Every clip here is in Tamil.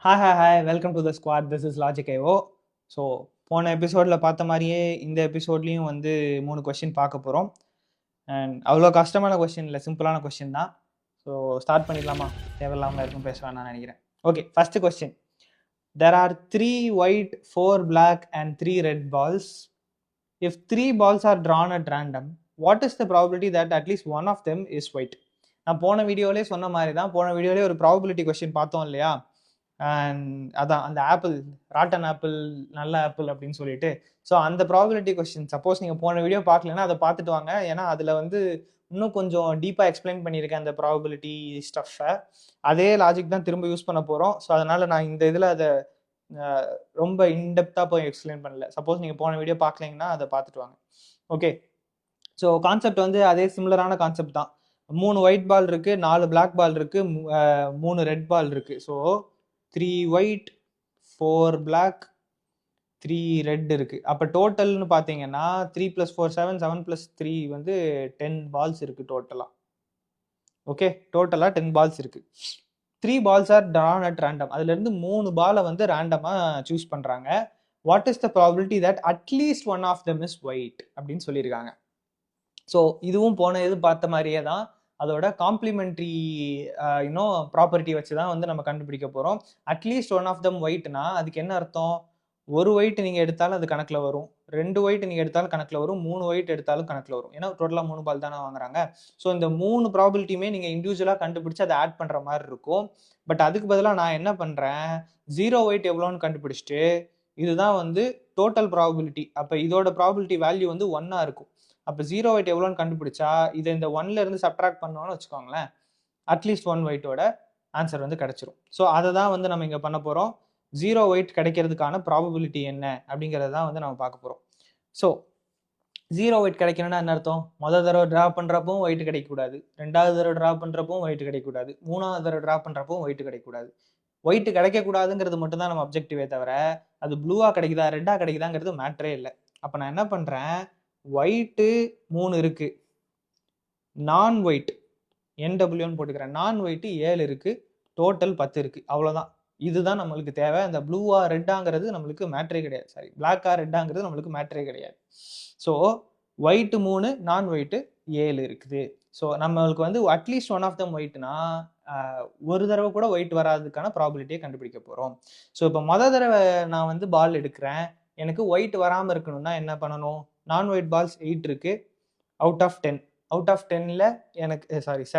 Hi welcome to the squad. This is logic IO. So போன எபிசோடில் பார்த்த மாதிரியே இந்த எபிசோட்லேயும் வந்து 3 கொஸ்டின் பார்க்க போகிறோம். அண்ட் அவ்வளோ கஷ்டமான கொஸ்டின் இல்லை, சிம்பிளான கொஸ்டின் தான். ஸோ ஸ்டார்ட் பண்ணிடலாமா? தேவையில்லாமல் இருக்கும் பேச வேணாம் நினைக்கிறேன். Okay, first question. There are 3 white, 4 black and 3 red balls. If 3 balls are drawn at random, what is the probability that at least one of them is white? நான் போன வீடியோலேயே சொன்ன மாதிரி தான், போன வீடியோலேயே ஒரு ப்ராபபிலிட்டி கொஸ்டின் பார்த்தோம் இல்லையா? அண்ட் அதான் அந்த ஆப்பிள், ராட்டன் ஆப்பிள் நல்ல ஆப்பிள் அப்படின்னு சொல்லிட்டு. ஸோ அந்த ப்ராபபிலிட்டி கொஸ்டின் சப்போஸ் நீங்கள் போன வீடியோ பார்க்கலன்னா அதை பார்த்துட்டு வாங்க. ஏன்னா அதில் வந்து இன்னும் கொஞ்சம் டீப்பாக எக்ஸ்பிளைன் பண்ணியிருக்கேன் அந்த ப்ராபபிலிட்டி ஸ்டஃப்பை. அதே லாஜிக் தான் திரும்ப யூஸ் பண்ண போகிறோம். ஸோ அதனால் நான் இந்த இதில் அதை ரொம்ப இன்டெப்த்தாக போய் எக்ஸ்பிளைன் பண்ணல. சப்போஸ் நீங்கள் போன வீடியோ பார்க்கலீங்கன்னா அதை பார்த்துட்டு வாங்க. ஓகே, ஸோ கான்செப்ட் வந்து அதே சிமிலரான கான்செப்ட் தான். 3 ஒயிட் பால் இருக்குது, 4 பிளாக் பால் இருக்குது, 3 ரெட் பால் இருக்குது. ஸோ 3 ஒயிட், 4 பிளாக், 3 ரெட் இருக்குது. அப்போ டோட்டல்னு பார்த்தீங்கன்னா 3 + 4 7, 7 + 3 வந்து 10 பால்ஸ் இருக்குது டோட்டலாக. ஓகே, டோட்டலாக 10 பால்ஸ் இருக்குது. 3 balls are drawn at random. அதுலேருந்து 3 பாலை வந்து ரேண்டமாக சூஸ் பண்ணுறாங்க. What is the probability that at least one of them is white அப்படின்னு சொல்லியிருக்காங்க. ஸோ இதுவும் போன இது பார்த்த மாதிரியே தான். அதோட காம்ப்ளிமெண்ட்ரி ப்ராப்பர்ட்டி வச்சு தான் வந்து நம்ம கண்டுபிடிக்க போகிறோம். அட்லீஸ்ட் ஒன் ஆஃப் தம் ஒயிட்னா அதுக்கு என்ன அர்த்தம்? ஒரு ஒயிட் நீங்கள் எடுத்தாலும் அது கணக்கில் வரும், 2 ஒயிட் நீங்கள் எடுத்தாலும் கணக்கில் வரும், 3 ஒயிட் எடுத்தாலும் கணக்கில் வரும். ஏன்னா டோட்டலாக 3 பால் தானே வாங்குறாங்க. ஸோ இந்த 3 ப்ராபபிலிட்டியுமே நீங்கள் இண்டிவிஜுவலாக கண்டுபிடிச்சி அதை ஆட் பண்ணுற மாதிரி இருக்கும். பட் அதுக்கு பதிலாக நான் என்ன பண்ணுறேன், 0 ஒயிட் எவ்வளோன்னு கண்டுபிடிச்சிட்டு இதுதான் வந்து டோட்டல் ப்ராபபிலிட்டி. அப்போ இதோட ப்ராபபிலிட்டி வேல்யூ வந்து 1 இருக்கும். அப்போ 0 ஒயிட் எவ்வளோன்னு கண்டுபிடிச்சா இதை இந்த 1ல இருந்து சப்ட்ராக்ட் பண்ணோன்னு வச்சுக்கோங்களேன், அட்லீஸ்ட் 1 ஒயிட்டோட ஆன்சர் வந்து கிடைச்சிரும். ஸோ அதை தான் வந்து நம்ம இங்கே பண்ண போகிறோம். 0 ஒயிட் கிடைக்கிறதுக்கான ப்ராபபிலிட்டி என்ன அப்படிங்கிறத தான் வந்து நம்ம பார்க்க போகிறோம். ஸோ 0 ஒயிட் கிடைக்கணும்னா என்ன அர்த்தம்? முதல் தடவை ட்ரா பண்ணுறப்பவும் ஒயிட் கிடைக்கக்கூடாது, 2வது தடவை ட்ரா பண்ணுறப்பவும் ஒயிட் கிடைக்கக்கூடாது, 3வது தடவை ட்ரா பண்ணுறப்பவும் ஒயிட் கிடைக்கக்கூடாது. ஒயிட் கிடைக்கக்கூடாதுங்கிறது மட்டும் தான் நம்ம அப்ஜெக்டிவே தவிர அது ப்ளூவாக கிடைக்குதா ரெட்டாக கிடைக்குதாங்கிறது மேட்ரே இல்லை. அப்போ நான் என்ன பண்ணுறேன், ஒயிட்டு 3 இருக்கு, நான் ஒயிட் NWன்னு போட்டுக்கிறேன், நான் ஒயிட்டு 7 இருக்கு, டோட்டல் 10 இருக்கு. அவ்வளோதான். இதுதான் நம்மளுக்கு தேவை. அந்த ப்ளூவா ரெட்டாங்கிறது நம்மளுக்கு மேட்ரே கிடையாது. சாரி, பிளாக்கா ரெட்டாங்கிறது நம்மளுக்கு மேட்ரே கிடையாது. ஸோ ஒயிட்டு 3, நான் ஒயிட்டு 7 இருக்குது. ஸோ நம்மளுக்கு வந்து அட்லீஸ்ட் ஒன் ஆஃப் தம் ஒயிட்னா ஒரு தடவை கூட ஒயிட் வராதுக்கான ப்ராபபிலிட்டியை கண்டுபிடிக்க போகிறோம். ஸோ இப்போ மொதல் தடவை நான் வந்து பால் எடுக்கிறேன், எனக்கு ஒயிட் வராமல் இருக்கணும்னா என்ன பண்ணணும்? நான் ஒயிட் பால்ஸ் 8 இருக்கு, அவுட் ஆஃப் 10. அவுட் ஆஃப் 10ல் எனக்கு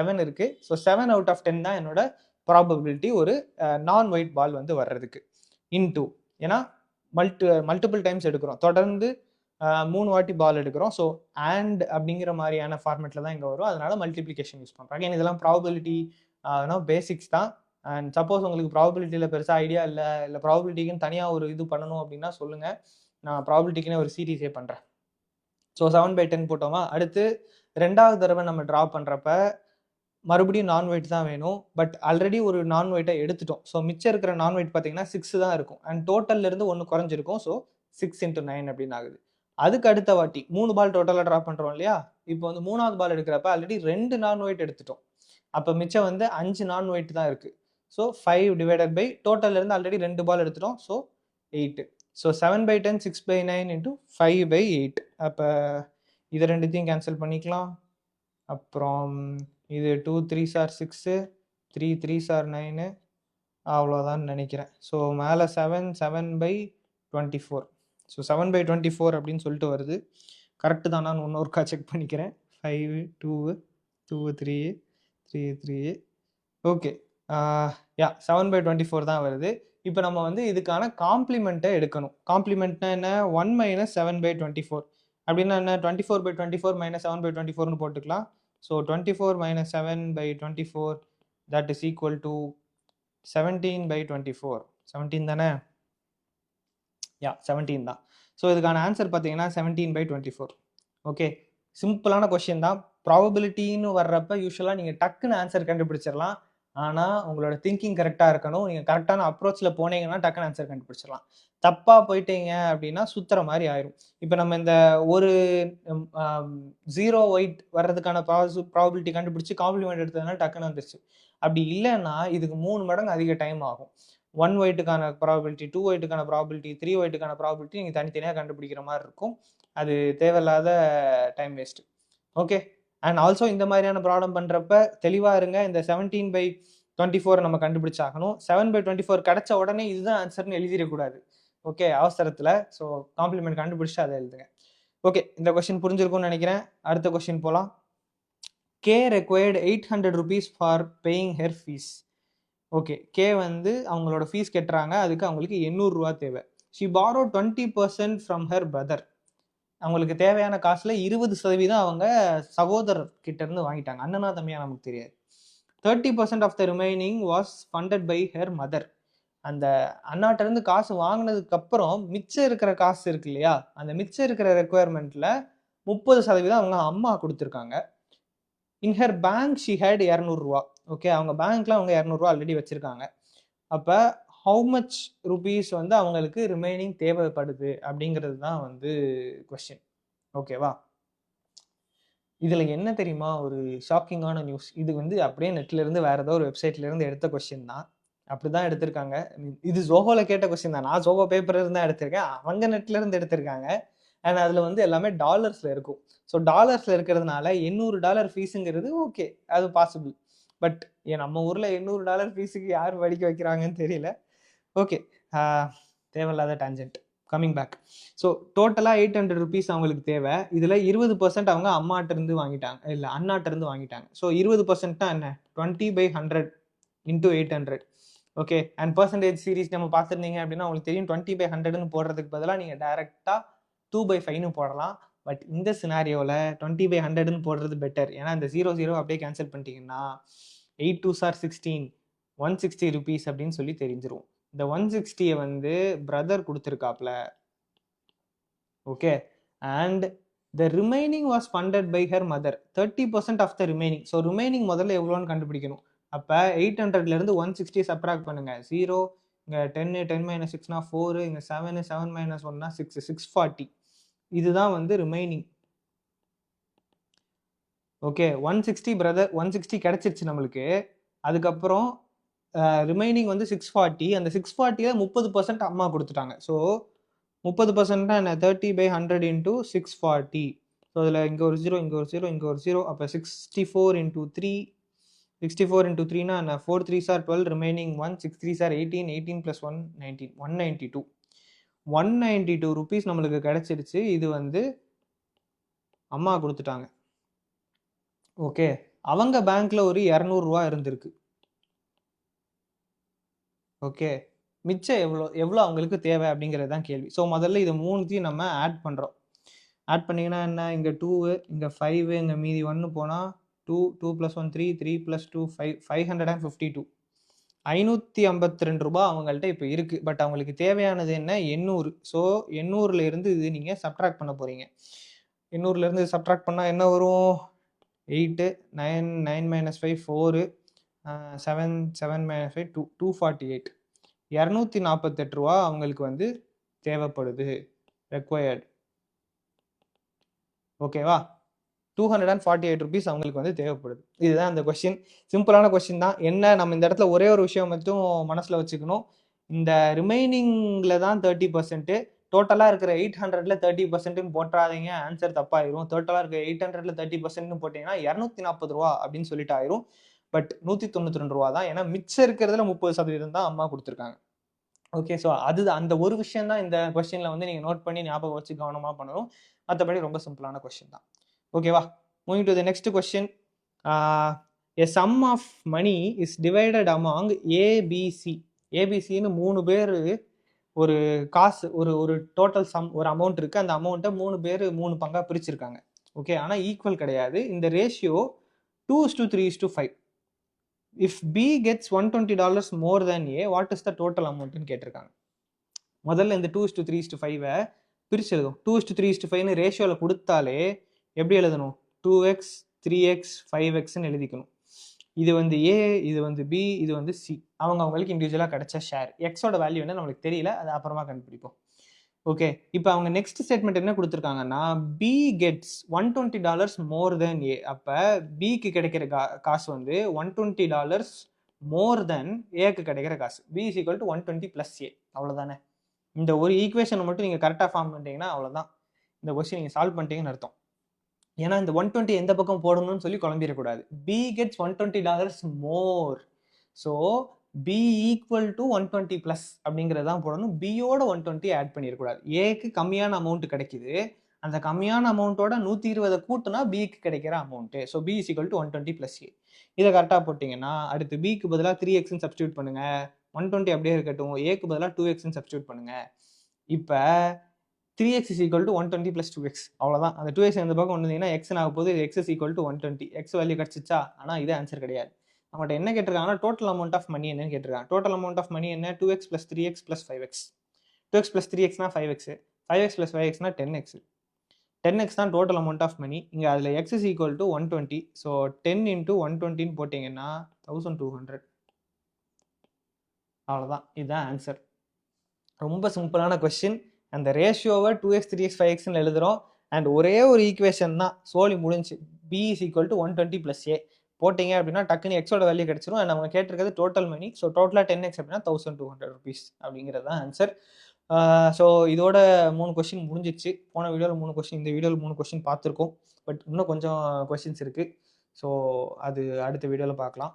7 இருக்கு. ஸோ 7 அவுட் ஆஃப் 10 தான் என்னோட ப்ராபபிலிட்டி ஒரு நான் ஒயிட் பால் வந்து வர்றதுக்கு. இன்டூ, ஏன்னா மல்டிபிள் டைம்ஸ் எடுக்கிறோம், தொடர்ந்து 3 வாட்டி பால் எடுக்கிறோம். ஸோ அண்ட் அப்படிங்கிற மாதிரியான ஃபார்மேட்டில் தான் இங்கே வரும். அதனால மல்டிப்ளிகேஷன் யூஸ் பண்ணுறாங்க. இதெல்லாம் ப்ராபபிலிட்டி பேசிக்ஸ் தான். அண்ட் சப்போஸ் உங்களுக்கு ப்ராபபிலிட்டியில் பெருசாக ஐடியா இல்லை ப்ராபபிலிட்டிக்குன்னு தனியாக ஒரு இது பண்ணணும் அப்படின்னா சொல்லுங்கள், நான் ப்ராபபிலிட்டிக்குன்னு ஒரு சீரீஸே பண்ணுறேன். ஸோ 7/10 போட்டோமா. அடுத்து 2வது தடவை நம்ம ட்ரா பண்ணுறப்ப மறுபடியும் நான் ஒயிட் தான் வேணும். பட் ஆல்ரெடி ஒரு நான் ஒயிட்டை எடுத்துட்டோம். ஸோ மிச்சம் இருக்கிற நான் ஒயிட் பார்த்தீங்கன்னா 6 தான் இருக்கும். அண்ட் டோட்டல்லேருந்து 1 குறைஞ்சிருக்கும். ஸோ 6 × 9 அப்படின்னு ஆகுது. அதுக்கு அடுத்த வாட்டி 3 பால் டோட்டலாக ட்ரா பண்ணுறோம் இல்லையா? இப்போ வந்து 3வது பால் எடுக்கிறப்ப ஆல்ரெடி 2 நான் ஒயிட் எடுத்துட்டோம். அப்போ மிச்சம் வந்து 5 நான் ஒயிட் தான் இருக்குது. ஸோ 5 டோட்டல்லேருந்து ஆல்ரெடி 2 பால் எடுத்துட்டோம். ஸோ 8. ஸோ 7/10 6/9 × 5/8. அப்போ இதை ரெண்டுத்தையும் கேன்சல் பண்ணிக்கலாம். அப்புறம் இது 2 3s are 6, 3 3s are 9, அவ்வளோதான் நினைக்கிறேன். ஸோ மேலே 7/24. ஸோ 7/24 அப்படின்னு சொல்லிட்டு வருது. கரெக்டு தான், நான் இன்னொருக்கா செக் பண்ணிக்கிறேன். 5 2 2 3 3 3. ஓகே, 7/24 தான் வருது. இப்போ நம்ம வந்து இதுக்கான காம்ப்ளிமெண்ட்டை எடுக்கணும். காம்ப்ளிமெண்ட்னா என்ன? 1 - 7/24 அப்படின்னா என்ன? 24/24 - 7/24ன்னு போட்டுக்கலாம். So 24 - 7/24 that is equal to 17/24. 17 தானே? 17 தான். ஸோ இதுக்கான ஆன்சர் பார்த்தீங்கன்னா 17/24. ஓகே, சிம்பிளான கொஸ்டின் தான். ப்ராபபிலிட்டின்னு வர்றப்ப யூஸ்வலாக நீங்கள் டக்குன்னு ஆன்சர் கண்டுபிடிச்சிடலாம். ஆனால் உங்களோட திங்கிங் கரெக்டாக இருக்கணும். நீங்கள் கரெக்டான அப்ரோச்சில் போனீங்கன்னா டக்குன்னு ஆன்சர் கண்டுபிடிச்சிடலாம். தப்பாக போயிட்டீங்க அப்படின்னா சுத்துற மாதிரி ஆயிரும். இப்போ நம்ம இந்த ஒரு 0 ஒயிட் வர்றதுக்கான ப்ராபபிலிட்டி கண்டுபிடிச்சி காம்ப்ளிமெண்ட் எடுத்ததுனால டக்குன்னு வந்துருச்சு. அப்படி இல்லைன்னா இதுக்கு 3 மடங்கு அதிக டைம் ஆகும். 1 ஒயிட்டுக்கான ப்ராபபிலிட்டி, 2 ஒயிட்டுக்கான ப்ராபபிலிட்டி, 3 ஒயிட்டுக்கான ப்ராபபிலிட்டி நீங்கள் தனித்தனியாக கண்டுபிடிக்கிற மாதிரி இருக்கும். அது தேவையில்லாத time waste. Okay, and also இந்த மாதிரியான ப்ராப்ளம் பண்ணுறப்ப தெளிவாக இருங்க. இந்த 17/24 நம்ம கண்டுபிடிச்சாகணும். 7/24 கிடைச்ச உடனே இதுதான் ஆன்சர்னு எழுதிடக்கூடாது. ஓகே, அவசரத்தில். ஸோ காம்ப்ளிமெண்ட் கண்டுபிடிச்சு அதை எழுதுங்க. ஓகே, இந்த கொஸ்டின் புரிஞ்சிருக்கும்னு நினைக்கிறேன். அடுத்த கொஸ்டின் போகலாம். K required 800 rupees for paying her fees. Okay, K வந்து அவங்களோட ஃபீஸ் கட்டுறாங்க, அதுக்கு அவங்களுக்கு 800 ரூபா தேவை. She borrow 20% from her brother. அவங்களுக்கு தேவையான காசுல 20% அவங்க சகோதரர் கிட்ட இருந்து வாங்கிட்டாங்க. அண்ணனா தம்பியா நமக்கு தெரியாது. 30% of the remaining was funded by her mother. அந்த அண்ணாட்ட இருந்து காசு வாங்கினதுக்கு அப்புறம் மிச்சம் இருக்கிற காசு இருக்கு இல்லையா, அந்த மிச்சம் இருக்கிற ரெக்குயர்மெண்ட்ல 30% அவங்க அம்மா கொடுத்துருக்காங்க. In her bank she had 200 ரூபா. ஓகே, அவங்க பேங்க்ல அவங்க 200 ரூபா ஆல்ரெடி வச்சிருக்காங்க. அப்போ ஹவு மச் ருபீஸ் வந்து அவங்களுக்கு ரிமைனிங் தேவைப்படுது அப்படிங்கிறது தான் வந்து கொஸ்டின். ஓகேவா, இதுல என்ன தெரியுமா ஒரு ஷாக்கிங்கான நியூஸ். இது வந்து அப்படியே நெட்ல இருந்து வேற ஏதோ ஒரு வெப்சைட்ல இருந்து எடுத்த கொஸ்டின் தான், அப்படிதான் எடுத்திருக்காங்க. இது ஜோஹோல கேட்ட கொஸ்டின் தான். நான் ஜோஹோ பேப்பர் இருந்து தான் எடுத்திருக்கேன், அவங்க நெட்ல இருந்து எடுத்திருக்காங்க. அண்ட் அதுல வந்து எல்லாமே டாலர்ஸ்ல இருக்கும். ஸோ டாலர்ஸ்ல இருக்கிறதுனால $800 ஃபீஸுங்கிறது ஓகே, அது பாசிபிள். பட் நம்ம ஊர்ல $800 ஃபீஸுக்கு யார் படிக்க வைக்கிறாங்கன்னு தெரியல. ஓகே, தேவையில்லாத டான்ஜென்ட். Coming back. ஸோ டோட்டலாக 800 rupees அவங்களுக்கு தேவை. இதில் 20% அவங்க அம்மாட்ட இருந்து வாங்கிட்டாங்க, இல்லை அண்ணாட்ட இருந்து வாங்கிட்டாங்க. ஸோ 20% என்ன, 20/100 into 800. Okay, and percentage series நம்ம பார்த்துருந்தீங்க அப்படின்னா உங்களுக்கு தெரியும். 20/100ன்னு போடுறதுக்கு பதிலாக நீங்கள் டைரெக்டாக 2/5ன்னு போடலாம். பட் இந்த சினாரியோவில் 20/100ன்னு போடுறது பெட்டர். ஏன்னா இந்த 0 அப்படியே கேன்சல் பண்ணிட்டீங்கன்னா 8 2s are 16, 160 rupees அப்படின்னு சொல்லி தெரிஞ்சிரும். இந்த 160 வந்து பிரதர் கொடுத்துருக்காப்ல. Okay, and the remaining was funded by her mother. 30% of the remaining. So remaining முதல்ல எவ்வளோன்னு கண்டுபிடிக்கணும். அப்போ 800லேருந்து 160 சப்ட்ராக்ட் பண்ணுங்க. 0 இங்கே 10, 10 - 6னா 4, இங்கே 7, 7 - 1னா 6, 640. இதுதான் வந்து ரிமைனிங். ஓகே, 160 பிரதர் 160 கிடைச்சிருச்சு நம்மளுக்கு. அதுக்கப்புறம் ரிமைனிங் வந்து 640. அந்த 640ல 30% அம்மா கொடுத்துட்டாங்க. ஸோ 30% என்ன, 30/100 இன்டூ 640. ஸோ அதில் இங்கே ஒரு 0, இங்கே ஒரு 0, இங்கே ஒரு 0. அப்போ 64 இன்டூ 3, 64 இன்டூ 3னா என்ன, 4 3s are 12, remaining 1, 6 3s are 18, 18 + 1 19, 192. 192 rupees நம்மளுக்கு கிடைச்சிருச்சு. இது வந்து அம்மா கொடுத்துட்டாங்க. ஓகே, அவங்க பேங்க்ல ஒரு 200 ரூபா இருந்திருக்கு. ஓகே, மிச்சம் எவ்வளோ அவங்களுக்கு தேவை அப்படிங்கிறது தான் கேள்வி. ஸோ முதல்ல இது 3த்தையும் நம்ம ஆட் பண்ணுறோம். ஆட் பண்ணிங்கன்னா என்ன, இங்கே 2, இங்கே 5, இங்கே மீதி 1 போனால் 2, 2 + 1 3, 3 + 2 5, 552. 552 ரூபா அவங்கள்ட்ட இப்போ இருக்குது. பட் அவங்களுக்கு தேவையானது என்ன, 800. ஸோ 800ல இருந்து இது நீங்கள் சப்ட்ராக்ட் பண்ண போகிறீங்க. 800ல இருந்து சப்ட்ராக்ட் பண்ணால் என்ன வரும், 8, 9, 9 - 5 4, 7, 7 - 5 2, 248. 248 ரூபா அவங்களுக்கு வந்து தேவைப்படுது, ரெக்வயர்டு. ஓகேவா, 248 rupees அவங்களுக்கு வந்து தேவைப்படுது. இதுதான் அந்த கொஸ்டின். சிம்பிளான கொஸ்டின் தான். என்ன, நம்ம இந்த இடத்துல ஒரே ஒரு விஷயம் மட்டும் மனசில் வச்சுக்கணும். இந்த ரிமைனிங்கில் தான் 30%. டோட்டலாக இருக்கிற 800ல் 30%ன்னு போட்டுறாதீங்க, ஆன்சர் தப்பாயிரும். டோட்டலாக இருக்கிற 800ல் 30%ன்னு போட்டிங்கன்னா 240 ரூபா அப்படின்னு சொல்லிட்டு ஆயிரும். பட் 192 ரூபா தான். ஏன்னா மிச்சம் இருக்கிறதுல 30% தான் அம்மா கொடுத்துருக்காங்க. ஓகே, ஸோ அது அந்த ஒரு விஷயம் தான் இந்த கொஸ்டினில் வந்து நீங்கள் நோட் பண்ணி ஞாபகம் வச்சு கவனமாக பண்ணணும். மற்றபடி ரொம்ப சிம்பிளான கொஸ்டின் தான். ஓகேவா, moving to the next question. A sum of money is divided among A B C. ஏபிசின்னு 3 பேர் ஒரு காசு, ஒரு டோட்டல் சம், ஒரு அமௌண்ட் இருக்குது. அந்த அமௌண்ட்டை 3 பேர் 3 பங்காக பிரிச்சிருக்காங்க. ஓகே, ஆனால் ஈக்குவல் கிடையாது. இந்த ratio 2:3:5. If B gets $120 more than A, what is the total அமௌண்ட்னு கேட்டிருக்காங்க. முதல்ல இந்த 2:3:5 பிரிச்சு எழுதும். 2:3:5ன்னு ரேஷியோவில் கொடுத்தாலே எப்படி எழுதணும், 2x 3x 5xன்னு எழுதிக்கணும். இது வந்து ஏ, இது வந்து பி, இது வந்து சி. அவங்களுக்கு இண்டிவிஜுவலாக கிடைச்ச ஷேர். எக்ஸோட வேல்யூ என்ன நம்மளுக்கு தெரியல, அது அப்புறமா கண்டுபிடிப்போம். ஓகே. இப்ப அவங்க நெக்ஸ்ட் ஸ்டேட்மெண்ட் என்ன குடுத்துருக்காங்கன்னா, பி கெட்ஸ் $120 மோர் தென் ஏ. அப்ப பிக்கு கிடைக்கிற காசு வந்து $120 மோர் தென் ஏக்கு கிடைக்கிற காசு. B is equal to 120 plus A. அவ்வளவுதானே. இந்த ஒரு ஈக்குவேஷனை மட்டும் நீங்க கரெக்டா ஃபார்ம் பண்ணிட்டீங்கன்னா அவ்வளவுதான். இந்த கொஸ்டின் நீங்க சால்வ் பண்ணிட்டீங்கன்னு அர்த்தம். ஏன்னா இந்த 120 எந்த பக்கம் போடணும்னு சொல்லி குழம்பிடக்கூடாது. B gets $120 more. So B equal to 120 plus அப்படிங்கிறதான் போடணும். பியோட 120 ஆட் பண்ணிடக்கூடாது. ஏக்கு கம்மியான அமௌண்ட் கிடைக்குது. அந்த கம்மியான அமௌண்ட்டோட 120 கூட்டினா பிக்கு கிடைக்கிற amount. So B is equal to 120 plus A. இதை கரெக்டாக போட்டிங்கன்னா அடுத்து பிக்கு பதிலாக 3x சப்ஸ்டியூட் பண்ணுங்க. 120 அப்படியே இருக்கட்டும். ஏக்கு பதிலாக 2x சப்ஸ்டியூட் பண்ணுங்க. இப்போ 3x is equal to 120 plus 2x. அவ்வளோதான். அந்த 2x இந்த பக்கம் வந்தீங்கன்னா x ஆக போது x is equal to 120. x value கிடச்சிச்சா? ஆனால் இதே ஆன்சர் கிடையாது. நம்மகிட்ட என்ன கேட்டிருக்காங்கன்னா டோட்டல் அமௌண்ட் ஆஃப் மணி என்னன்னு கேட்டிருக்காங்க. டோட்டல் அமௌண்ட் ஆஃப் மணி என்ன? 2x plus 3x plus 5x. 2x plus 3xனா 5x. 5x plus 5xனா 10x. 10x தான் டோட்டல் அமௌண்ட் ஆஃப் மணி. இங்கே அதில் x is equal to 120. So 10 into 120 போட்டிங்கன்னா 1200. அவ்வளோதான். இதுதான் ஆன்சர். ரொம்ப சிம்பிளான கொஸ்டின். அந்த ரேஷியோவை 2x 3x 5xன்னு எழுதுறோம். அண்ட் ஒரே ஒரு ஈக்குவேஷன் தான், சோலி முடிஞ்சு. B is equal to 120 plus A போட்டிங்க அப்படின்னா டக்குன்னு எக்ஸோட வேல்யூ கிடைச்சிரும். அண்ட் அவங்க கேட்டிருக்கிறது டோட்டல் மணி. ஸோ டோட்டலாக 10x அப்படின்னா 1200 rupees அப்படிங்கிறது தான் ஆன்சர். ஸோ இதோட 3 கொஸ்டின் முடிஞ்சிச்சு. போன வீடியோவில் 3 கொஸ்டின், இந்த வீடியோவில் 3 கொஸ்டின் பார்த்துருக்கோம். பட் இன்னும் கொஞ்சம் கொஸ்டின்ஸ் இருக்குது. ஸோ அது அடுத்த வீடியோவில் பார்க்கலாம்.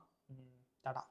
டாடா.